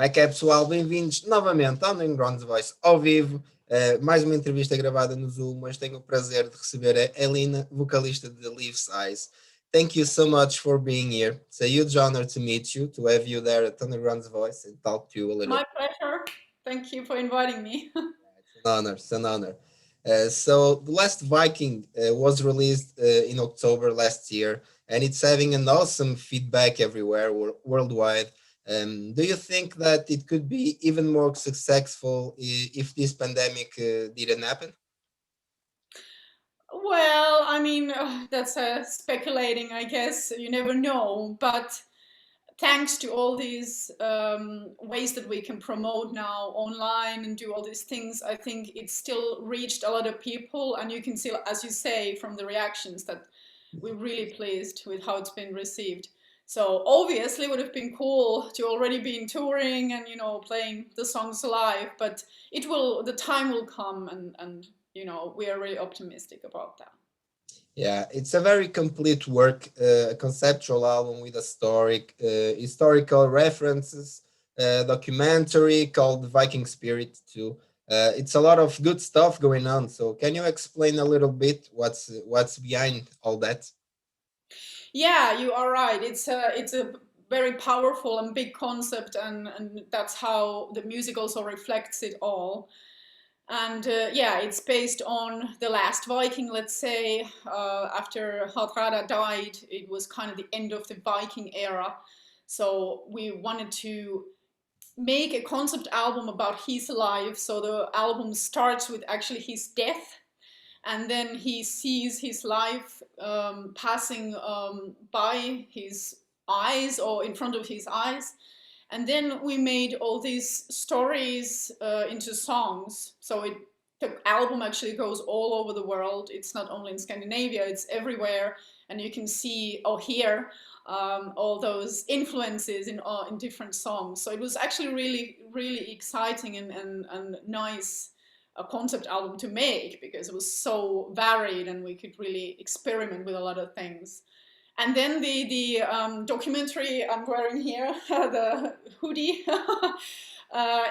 Como é que é, pessoal? Bem-vindos novamente ao Undergrounds Voice ao vivo. Mais uma entrevista gravada no Zoom, mas tenho o prazer de receber a Elina, vocalista de Live Size. Thank you so much for being here. It's a huge honor to meet you, to have you there at Underground's Voice and talk to you a little. My pleasure. Thank you for inviting me. It's an honor. It's an honor. So, The Last Viking was released in October last year, and it's having an awesome feedback everywhere worldwide. Do you think that it could be even more successful if this pandemic didn't happen? Well, I mean, that's speculating, I guess. You never know. But thanks to all these ways that we can promote now online and do all these things, I think it's still reached a lot of people. And you can see, as you say, from the reactions that we're really pleased with how it's been received. So obviously it would have been cool to already be in touring and, playing the songs live, but the time will come and we are really optimistic about that. Yeah, it's a very complete work, a conceptual album with historical references, documentary called Viking Spirit too. It's a lot of good stuff going on. So, can you explain a little bit what's behind all that? Yeah, you are right. It's a very powerful and big concept, and that's how the music also reflects it all. And yeah, it's based on the last Viking, let's say. After Hardrada died, it was kind of the end of the Viking era. So we wanted to make a concept album about his life. So the album starts with actually his death, and then he sees his life passing by his eyes or in front of his eyes. And then we made all these stories into songs. So the album actually goes all over the world. It's not only in Scandinavia, it's everywhere. And you can see or hear all those influences in different songs. So it was actually really, really exciting and nice a concept album to make because it was so varied and we could really experiment with a lot of things. And then the documentary I'm wearing here, the hoodie,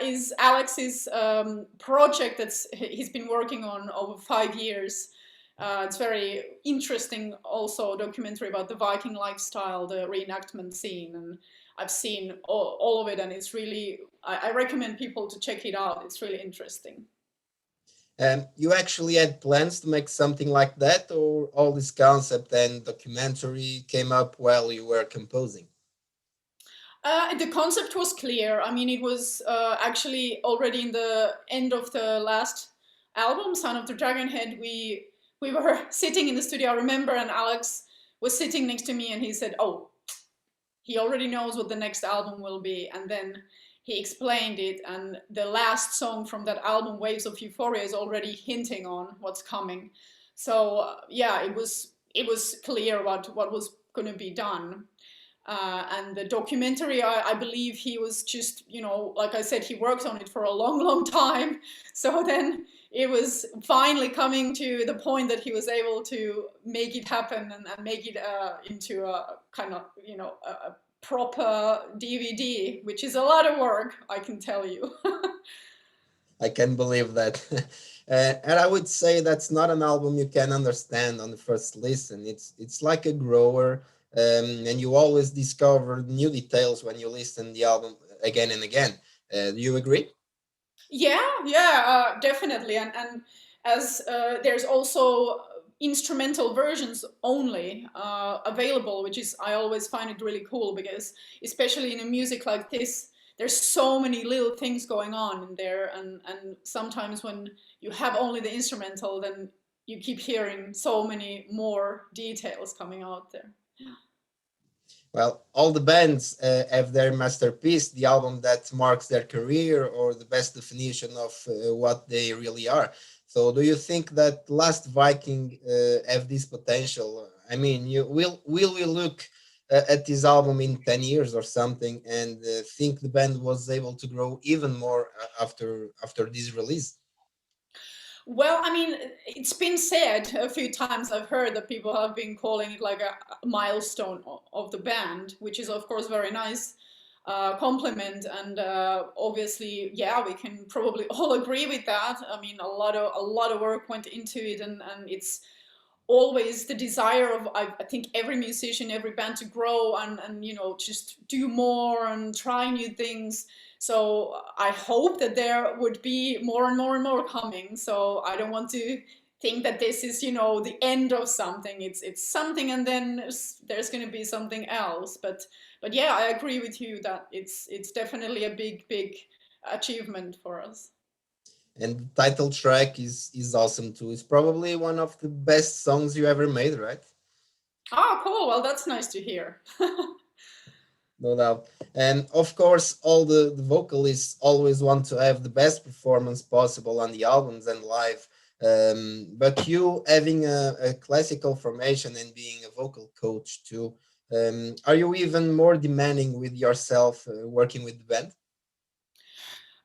is Alex's project that's he's been working on over 5 years. It's very interesting, also a documentary about the Viking lifestyle, the reenactment scene, and I've seen all of it, and it's really I recommend people to check it out. It's really interesting. You actually had plans to make something like that, or all this concept and documentary came up while you were composing? The concept was clear. I mean, it was actually already in the end of the last album, Son of the Dragonhead. We were sitting in the studio, I remember, and Alex was sitting next to me, and he said, "Oh, he already knows what the next album will be." And then he explained it, and the last song from that album, Waves of Euphoria, is already hinting on what's coming. So yeah, it was clear what was going to be done. And the documentary, I believe he was just, like I said, he worked on it for a long, long time. So then it was finally coming to the point that he was able to make it happen and make it into a kind of, a proper DVD, which is a lot of work, I can tell you. I can believe that. And I would say that's not an album you can understand on the first listen. It's like a grower, and you always discover new details when you listen the album again and again. Do you agree? Yeah, yeah, definitely. And as there's also instrumental versions only available, which is I always find it really cool because especially in a music like this, there's so many little things going on in there, and sometimes when you have only the instrumental, then you keep hearing so many more details coming out there. Well, all the bands have their masterpiece, the album that marks their career or the best definition of what they really are. So, do you think that Last Viking have this potential? I mean, you will we look at this album in 10 years or something and think the band was able to grow even more after this release? Well, I mean, it's been said a few times. I've heard that people have been calling it like a milestone of the band, which is of course very nice. compliment. And obviously, yeah, we can probably all agree with that. I mean, a lot of work went into it, and it's always the desire of I think every musician, every band to grow and just do more and try new things. So I hope that there would be more and more and more coming. So I don't want to think that this is the end of something. It's something, and then there's going to be something else. But yeah, I agree with you that it's definitely a big achievement for us. And the title track is awesome too. It's probably one of the best songs you ever made, right? Ah, cool. Well, that's nice to hear. No doubt. And of course, all the vocalists always want to have the best performance possible on the albums and live. But you having a classical formation and being a vocal coach too, are you even more demanding with yourself working with the band?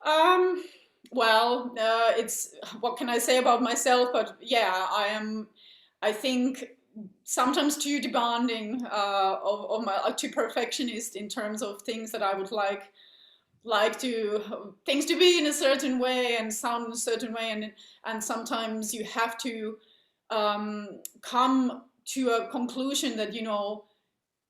Um, well, it's what can I say about myself? But yeah, I am. I think sometimes too demanding of my too perfectionist in terms of things that I would like to things to be in a certain way and sound in a certain way, and sometimes you have to come to a conclusion that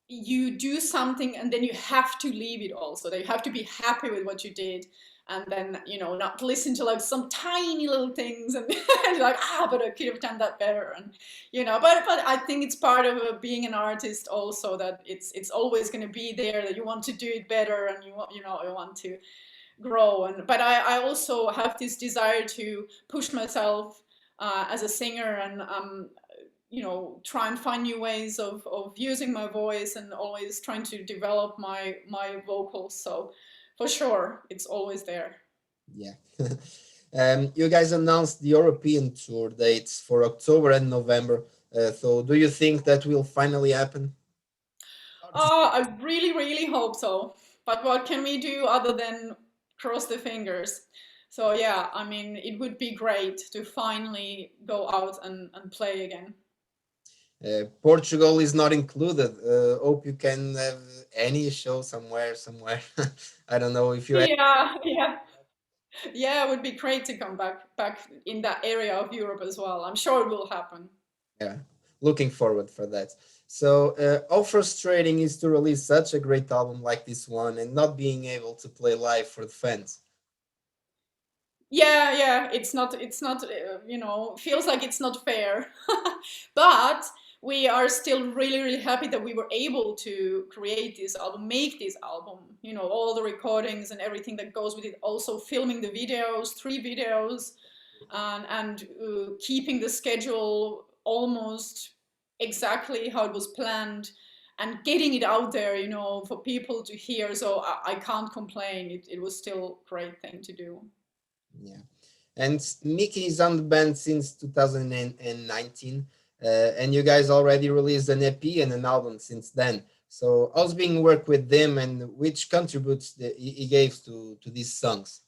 you do something and then you have to leave it also. That you have to be happy with what you did, and then not listen to like some tiny little things and, and like but I could have done that better. And but I think it's part of being an artist also, that it's always going to be there, that you want to do it better, and you want to grow. And but I also have this desire to push myself as a singer, and try and find new ways of using my voice, and always trying to develop my vocals. So for sure, it's always there. Yeah. You guys announced the European tour dates for October and November. So do you think that will finally happen? Hard to Oh, I really hope so. But what can we do other than cross the fingers? So yeah, I mean, it would be great to finally go out and play again. Portugal is not included. Hope you can have any show somewhere. I don't know if you have. Yeah, yeah. Yeah, it would be great to come back in that area of Europe as well. I'm sure it will happen. Yeah, looking forward for that. So, how frustrating is to release such a great album like this one and not being able to play live for the fans? Yeah, it's not feels like it's not fair. But we are still really happy that we were able to create this album, make this album, all the recordings and everything that goes with it, also filming the videos, 3 videos, and keeping the schedule almost exactly how it was planned, and getting it out there, for people to hear. So I can't complain. It was still a great thing to do. Yeah. And Mickey is on the band since 2019, and you guys already released an EP and an album since then. So, how's being work with them, and which contributes he gave to these songs?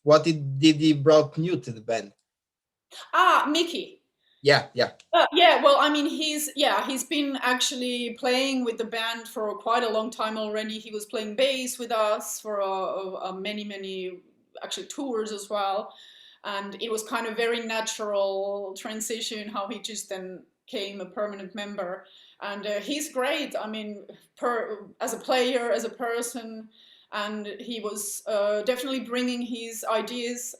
What did he brought new to the band? Mickey. Yeah, yeah, Yeah, well, I mean, he's been actually playing with the band for quite a long time already. He was playing bass with us for many actually tours as well, and it was kind of very natural transition how he just then came a permanent member. And he's great. I mean, as a player, as a person, and he was definitely bringing his ideas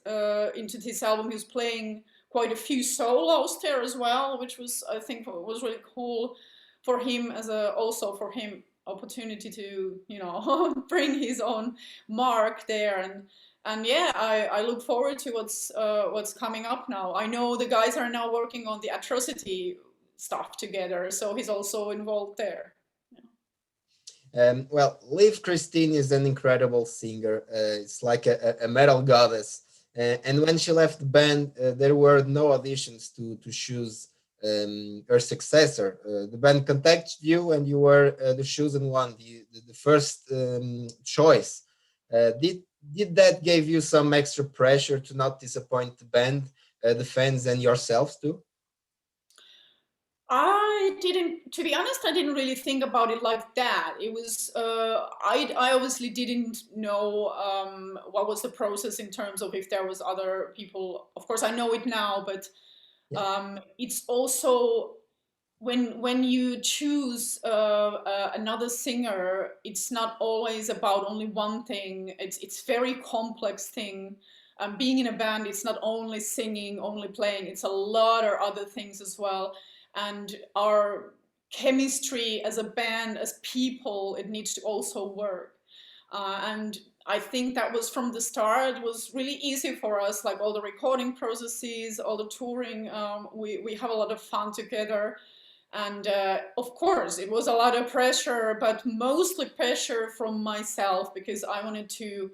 into this album. He was playing quite a few solos there as well, which was, I think, was really cool for him, as a also for him opportunity to bring his own mark there. And yeah, I look forward to what's coming up now. I know the guys are now working on the Atrocity stuff together, so he's also involved there. Well, Liv Christine is an incredible singer. It's like a metal goddess. And when she left the band, there were no auditions to choose her successor. The band contacted you, and you were the chosen one, the first choice. Did that give you some extra pressure to not disappoint the band, the fans, and yourselves too? I didn't, to be honest, I didn't really think about it like that. It was, I obviously didn't know what was the process in terms of if there was other people. Of course, I know it now, but Yeah. it's also when you choose another singer, it's not always about only one thing. It's very complex thing. Being in a band, it's not only singing, only playing. It's a lot of other things as well. And our chemistry as a band, as people, it needs to also work. And I think that was from the start. It was really easy for us, like all the recording processes, all the touring. We have a lot of fun together, and of course, it was a lot of pressure, but mostly pressure from myself because I wanted to,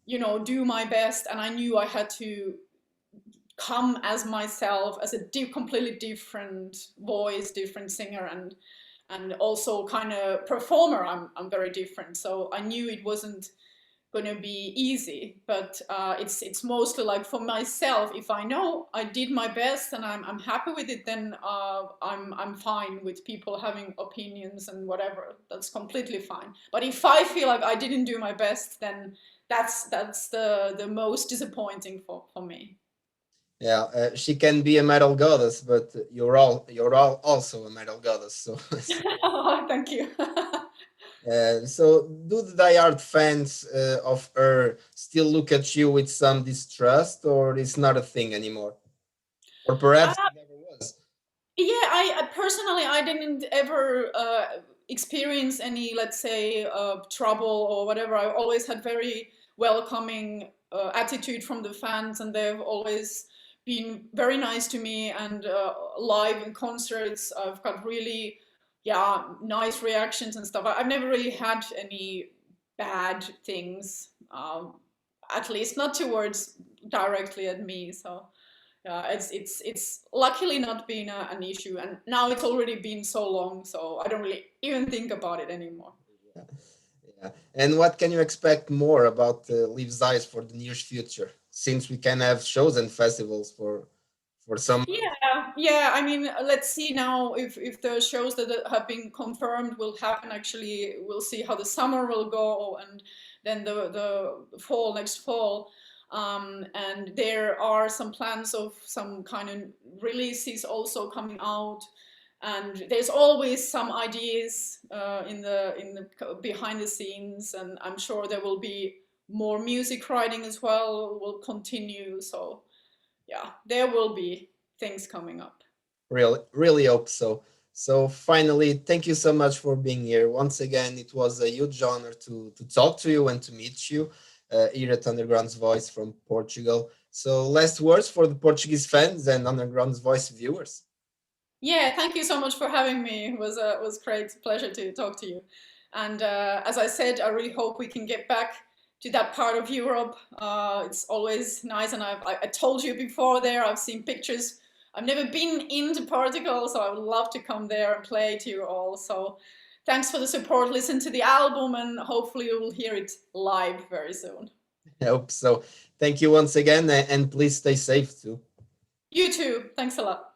do my best, and I knew I had to come as myself, as a completely different voice, different singer, and also kind of performer. I'm very different, so I knew it wasn't going to be easy, but it's mostly like for myself. If I know I did my best and I'm happy with it, then I'm fine with people having opinions and whatever. That's completely fine. But if I feel like I didn't do my best, then that's the most disappointing for me. Yeah, she can be a metal goddess, but you're all also a metal goddess. So, Thank you. so do the diehard fans of her still look at you with some distrust, or it's not a thing anymore, or perhaps it never was? Yeah, I personally I didn't ever experience any, let's say, trouble or whatever. I always had very welcoming attitude from the fans, and they've always been very nice to me. And live in concerts, I've got really, yeah, nice reactions and stuff. I've never really had any bad things, at least not towards directly at me. So yeah, it's luckily not been an issue, and now it's already been so long, so I don't really even think about it anymore. Yeah, yeah. And what can you expect more about Live Zeiss for the near future? Since we can have shows and festivals for some months. Yeah, yeah. I mean, let's see now if the shows that have been confirmed will happen. Actually, we'll see how the summer will go, and then the fall, next fall. And there are some plans of some kind of releases also coming out, and there's always some ideas in the behind the scenes, and I'm sure there will be more music writing as well. Will continue, so yeah, there will be things coming up. Really hope so. So finally, thank you so much for being here. Once again, it was a huge honor to talk to you and to meet you here at Underground's Voice from Portugal. So last words for the Portuguese fans and Underground's Voice viewers. Yeah, thank you so much for having me. It was great pleasure to talk to you. And as I said, I really hope we can get back to that part of Europe. It's always nice, and I told you before there. I've seen pictures. I've never been into Portugal, so I would love to come there and play to you all. So thanks for the support. Listen to the album, and hopefully you will hear it live very soon. I hope so. Thank you once again, and please stay safe too. You too. Thanks a lot.